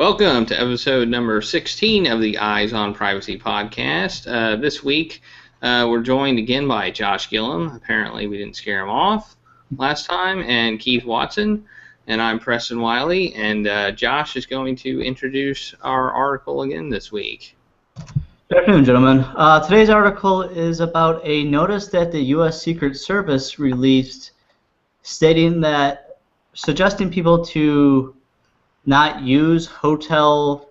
Welcome to episode number 16 of the Eyes on Privacy podcast. This week, we're joined again by Josh Gillum. Apparently, we didn't scare him off last time, and Keith Watson. And I'm Preston Wiley, and Josh is going to introduce our article again this week. Good afternoon, gentlemen. Today's article is about a notice that the U.S. Secret Service released stating that suggesting people to not use hotel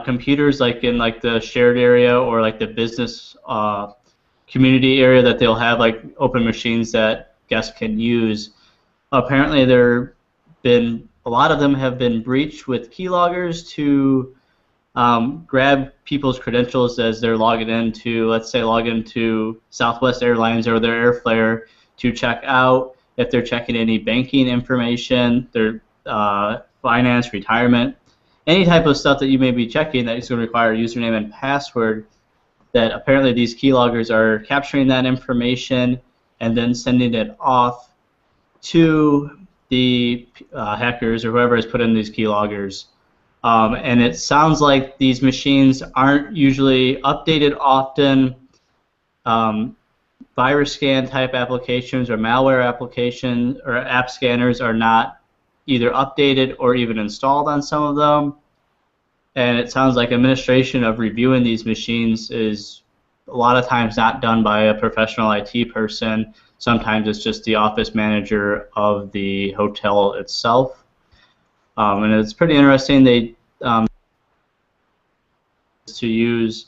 computers like in the shared area or like the business community area that they'll have like open machines that guests can use. Apparently a lot of them have been breached with keyloggers to grab people's credentials as they're logging into, let's say, log into Southwest Airlines or their Airflyer to check out, if they're checking any banking information, their finance, retirement, any type of stuff that you may be checking that is going to require a username and password, that apparently these keyloggers are capturing that information and then sending it off to the hackers or whoever has put in these keyloggers. And it sounds like these machines aren't usually updated often. Virus scan type applications or malware applications or app scanners are not either updated or even installed on some of them. And it sounds like administration of reviewing these machines is a lot of times not done by a professional IT person. Sometimes it's just the office manager of the hotel itself. And it's pretty interesting. They to use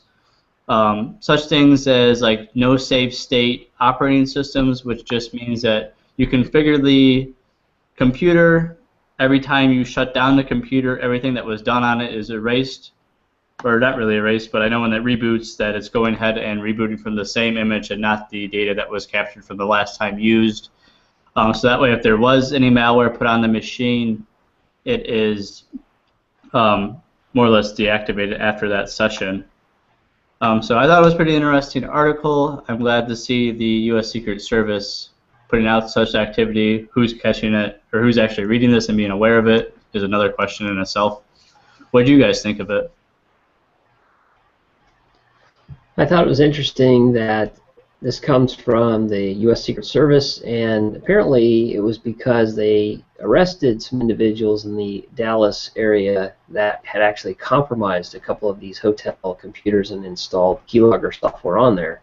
such things as like no save state operating systems, which just means that you configure the computer. Every time you shut down the computer, everything that was done on it is erased, or not really erased, but I know when it reboots that it's going ahead and rebooting from the same image and not the data that was captured from the last time used. So that way, if there was any malware put on the machine, it is more or less deactivated after that session. So I thought it was a pretty interesting article. I'm glad to see the U.S. Secret Service putting out such activity. Who's catching it, or who's actually reading this and being aware of it, is another question in itself. What do you guys think of it? I thought it was interesting that this comes from the U.S. Secret Service, and apparently it was because they arrested some individuals in the Dallas area that had actually compromised a couple of these hotel computers and installed keylogger software on there.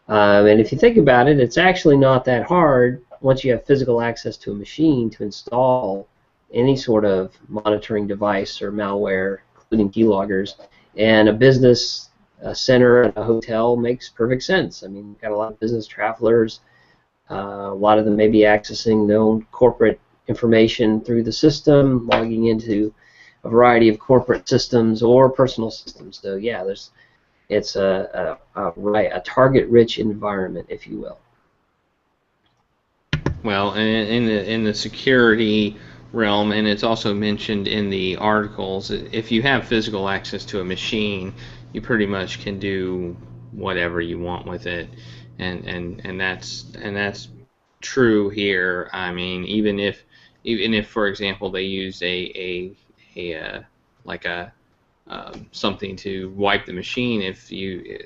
And if you think about it, it's actually not that hard once you have physical access to a machine to install any sort of monitoring device or malware, including keyloggers. And a business center at a hotel makes perfect sense. I mean, you've got a lot of business travelers. A lot of them may be accessing their own corporate information through the system, logging into a variety of corporate systems or personal systems. So yeah, it's a target-rich environment, if you will. Well, in the security realm, and it's also mentioned in the articles, if you have physical access to a machine, you pretty much can do whatever you want with it, and that's true here. I mean, even if for example they use something to wipe the machine,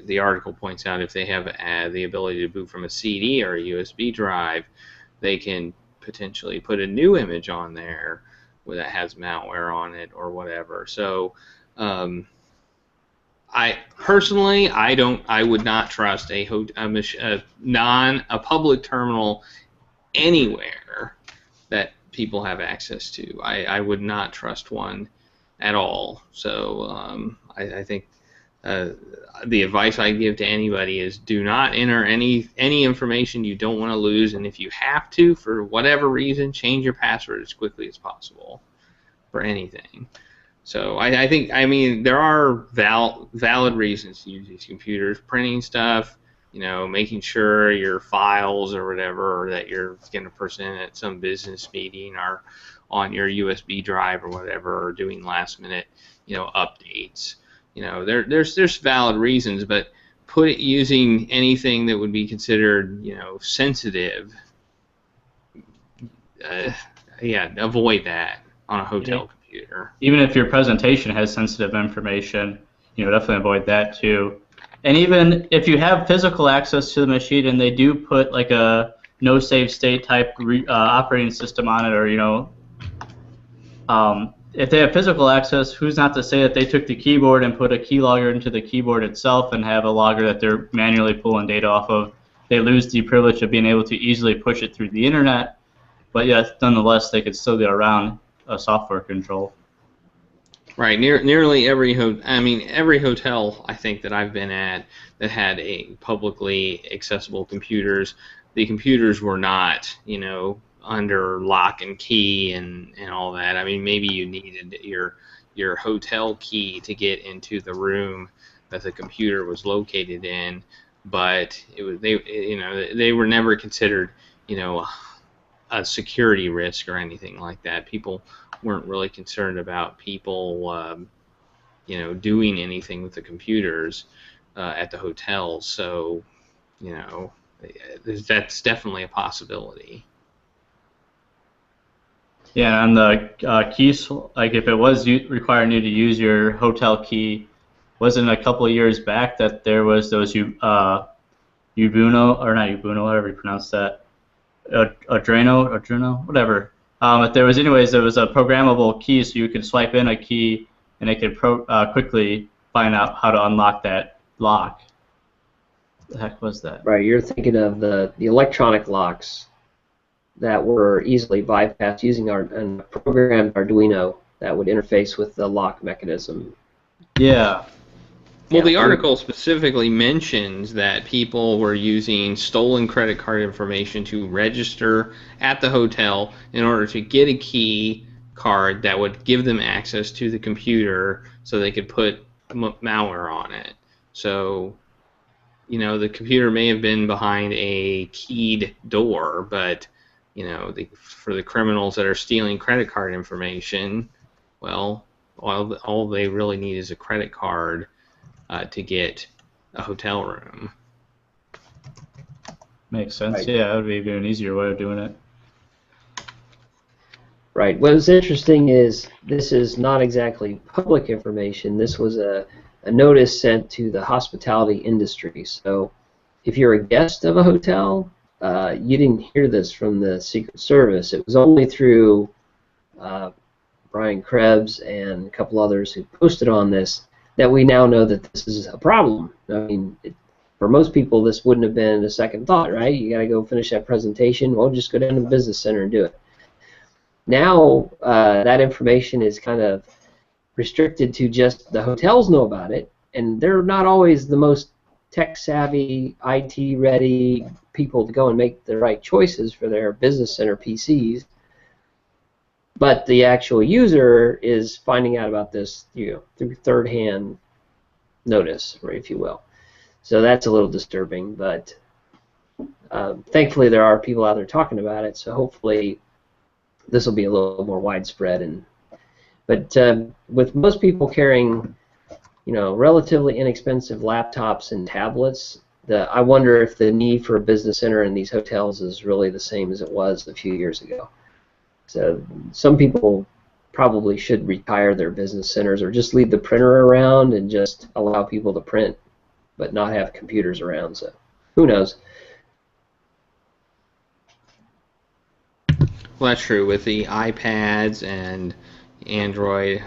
the article points out if they have the ability to boot from a CD or a USB drive, they can potentially put a new image on there that has malware on it or whatever. So I personally, I would not trust a public terminal anywhere that people have access to. I would not trust one at all. So I think the advice I give to anybody is do not enter any information you don't want to lose, and if you have to, for whatever reason, change your password as quickly as possible for anything. So I think, I mean, there are valid reasons to use these computers, printing stuff, making sure your files or whatever that you're going to present at some business meeting are on your USB drive or whatever, or doing last minute, updates. There's valid reasons, but using anything that would be considered, sensitive, avoid that on a hotel computer. computer. Even if your presentation has sensitive information, definitely avoid that too. And even if you have physical access to the machine and they do put like a no save state type operating system on it, or if they have physical access, who's not to say that they took the keyboard and put a keylogger into the keyboard itself and have a logger that they're manually pulling data off of? They lose the privilege of being able to easily push it through the internet, but yet nonetheless they could still get around a software control. Right. Nearly every every hotel I think that I've been at that had a publicly accessible computers, the computers were not, under lock and key and all that. I mean, maybe you needed your hotel key to get into the room that the computer was located in, but they were never considered, a security risk or anything like that. People weren't really concerned about people, doing anything with the computers at the hotels. So, that's definitely a possibility. Yeah, and the keys, like if it was requiring you to use your hotel key, wasn't a couple of years back that there was those Ubuno, or not Ubuno, whatever you pronounce that, Arduino, whatever. But there was a programmable key, so you could swipe in a key, and it could quickly find out how to unlock that lock. The heck was that? Right, you're thinking of the electronic locks that were easily bypassed using a programmed Arduino that would interface with the lock mechanism. Yeah. Well, the article specifically mentions that people were using stolen credit card information to register at the hotel in order to get a key card that would give them access to the computer so they could put malware on it. So, the computer may have been behind a keyed door, but, for the criminals that are stealing credit card information, well, all they really need is a credit card to get a hotel room. Makes sense. Right. Yeah, that would be an easier way of doing it. Right. What's interesting is this is not exactly public information. This was a notice sent to the hospitality industry. So if you're a guest of a hotel, you didn't hear this from the Secret Service. It was only through Brian Krebs and a couple others who posted on this that we now know that this is a problem. I mean, for most people, this wouldn't have been a second thought, right? You got to go finish that presentation. Well, just go down to the business center and do it. Now, that information is kind of restricted to just the hotels know about it, and they're not always the most tech-savvy, IT-ready people to go and make the right choices for their business center PCs. But the actual user is finding out about this, through third-hand notice, or if you will. So that's a little disturbing, but thankfully there are people out there talking about it. So hopefully this will be a little more widespread. But with most people carrying, relatively inexpensive laptops and tablets, I wonder if the need for a business center in these hotels is really the same as it was a few years ago. So some people probably should retire their business centers or just leave the printer around and just allow people to print, but not have computers around. So who knows? Well, that's true. With the iPads and Android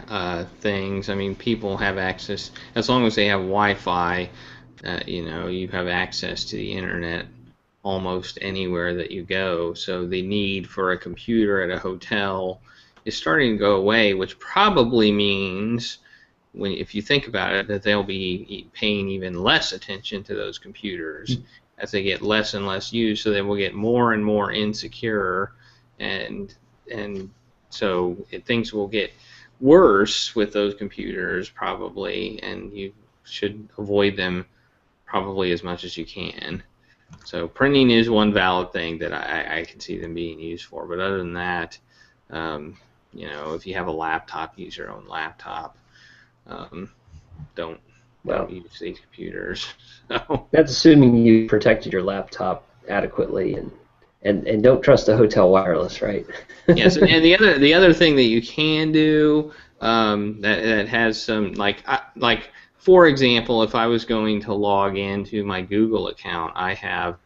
things, I mean, people have access, as long as they have Wi-Fi, you have access to the internet almost anywhere that you go. So the need for a computer at a hotel is starting to go away, which probably means, if you think about it, that they'll be paying even less attention to those computers as they get less and less used, so they will get more and more insecure, and so things will get worse with those computers probably, and you should avoid them probably as much as you can. So printing is one valid thing that I can see them being used for, but other than that, if you have a laptop, use your own laptop. Don't use these computers. So. That's assuming you protected your laptop adequately and and don't trust the hotel wireless, right? Yes, and the other thing that you can do that has some like for example, if I was going to log into my Google account, I have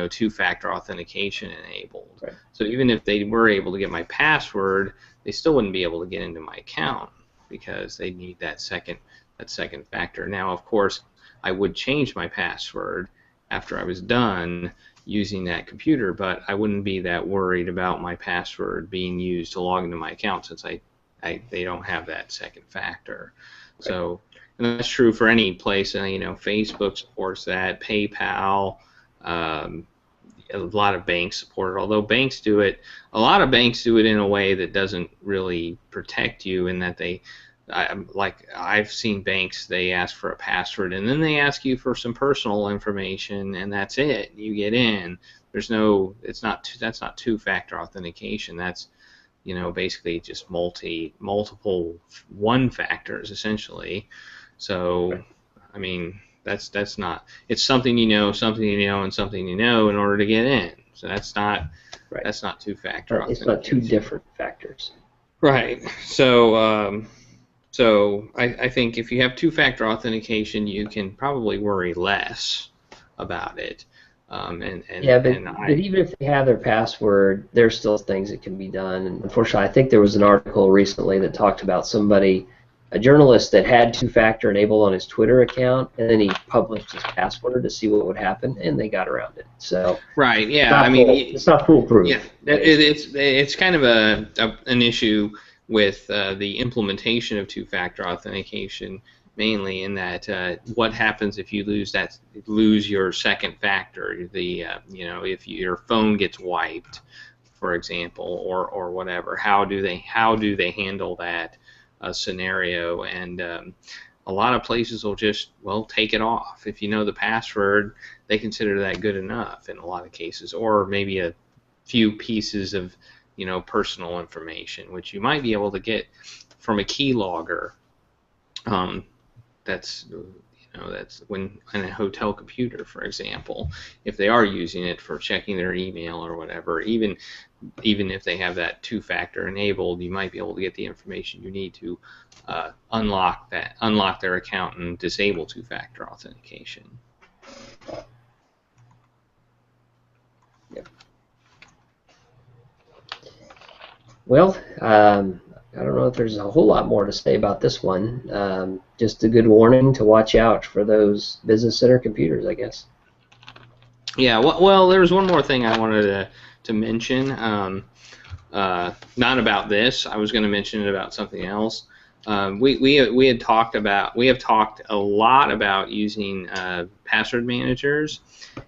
two-factor authentication enabled. Right. So even if they were able to get my password, they still wouldn't be able to get into my account because they need that second factor. Now, of course, I would change my password after I was done using that computer, but I wouldn't be that worried about my password being used to log into my account since they don't have that second factor. Right. So, and that's true for any place. Facebook supports that, PayPal, a lot of banks support it. Although a lot of banks do it in a way that doesn't really protect you, in that I've seen banks, they ask for a password and then they ask you for some personal information and that's it. You get in. That's not two-factor authentication. That's basically just multiple one factors essentially. So I mean that's not. It's something and something in order to get in. So that's not two-factor authentication. It's not two different factors. Right. So. So I think if you have two-factor authentication, you can probably worry less about it. But even if they have their password, there's still things that can be done. And unfortunately, I think there was an article recently that talked about a journalist that had two-factor enabled on his Twitter account, and then he published his password to see what would happen, and they got around it. So right, yeah, it's not foolproof. Yeah, it's kind of an issue with the implementation of two-factor authentication, mainly in that what happens if you lose your second factor? If your phone gets wiped, for example, or whatever, how do they handle that scenario? And a lot of places will just take it off. If you know the password, they consider that good enough in a lot of cases, or maybe a few pieces of personal information, which you might be able to get from a keylogger. That's when in a hotel computer, for example, if they are using it for checking their email or whatever, even if they have that two-factor enabled, you might be able to get the information you need to unlock their account and disable two-factor authentication. Yep. Well, I don't know if there's a whole lot more to say about this one. Just a good warning to watch out for those business center computers, I guess. Yeah, well, there was one more thing I wanted to mention. Not about this. I was going to mention it about something else. We have talked a lot about using password managers,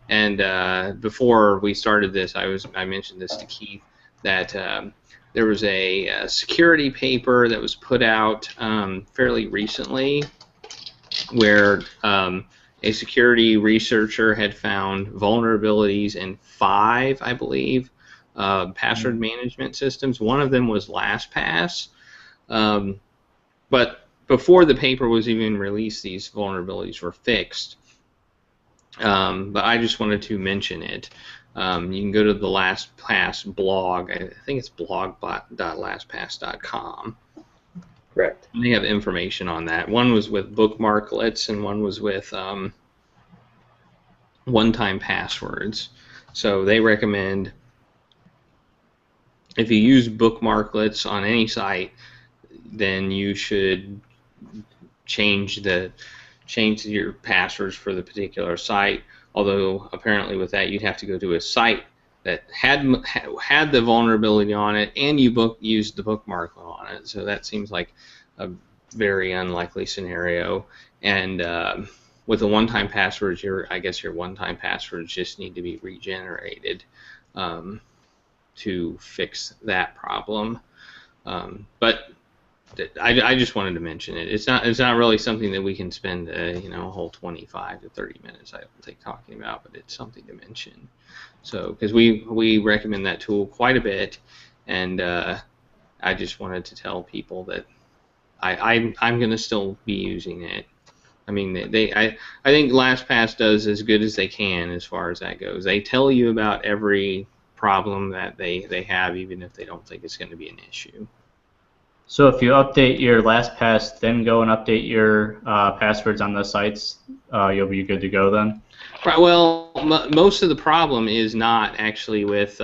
and before we started this, I mentioned this to Keith, that there was a security paper that was put out fairly recently where a security researcher had found vulnerabilities in 5, I believe, password management systems. One of them was LastPass. But before the paper was even released, these vulnerabilities were fixed. But I just wanted to mention it. You can go to the LastPass blog. I think it's blog.lastpass.com. Correct. And they have information on that. One was with bookmarklets, and one was with one-time passwords. So they recommend, if you use bookmarklets on any site, then you should change your passwords for the particular site. Although apparently with that you'd have to go to a site that had the vulnerability on it, and you used the bookmark on it. So that seems like a very unlikely scenario. And with the one-time passwords, I guess your one-time passwords just need to be regenerated to fix that problem. But I just wanted to mention it. It's not really something that we can spend a whole 25 to 30 minutes, I don't think, talking about, but it's something to mention. So because we recommend that tool quite a bit, and I just wanted to tell people that I'm going to still be using it I mean, I think LastPass does as good as they can as far as that goes. They tell you about every problem that they have, even if they don't think it's going to be an issue. So if you update your LastPass, then go and update your passwords on the sites, you'll be good to go then? Right. Well, most of the problem is not actually with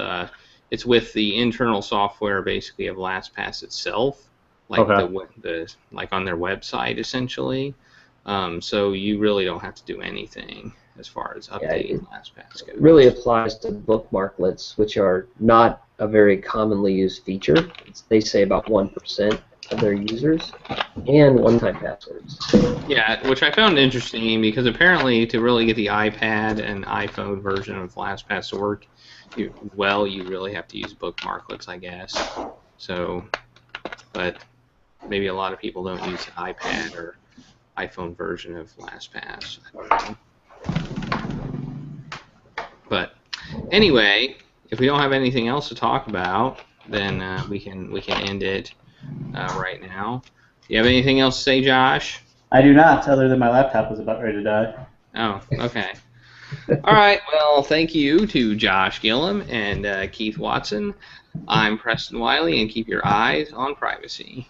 it's with the internal software, basically, of LastPass itself, like the like on their website, essentially. So you really don't have to do anything as far as updating LastPass goes. It really applies to bookmarklets, which are not a very commonly used feature. They say about 1% of their users, and one-time passwords. Yeah, which I found interesting because apparently to really get the iPad and iPhone version of LastPass to work you really have to use bookmarklets, I guess. So, but maybe a lot of people don't use the iPad or iPhone version of LastPass. I don't know. But anyway, if we don't have anything else to talk about, then we can end it right now. Do you have anything else to say, Josh? I do not, other than my laptop was about ready to die. Oh, okay. All right. Well, thank you to Josh Gillum and Keith Watson. I'm Preston Wiley, and keep your eyes on privacy.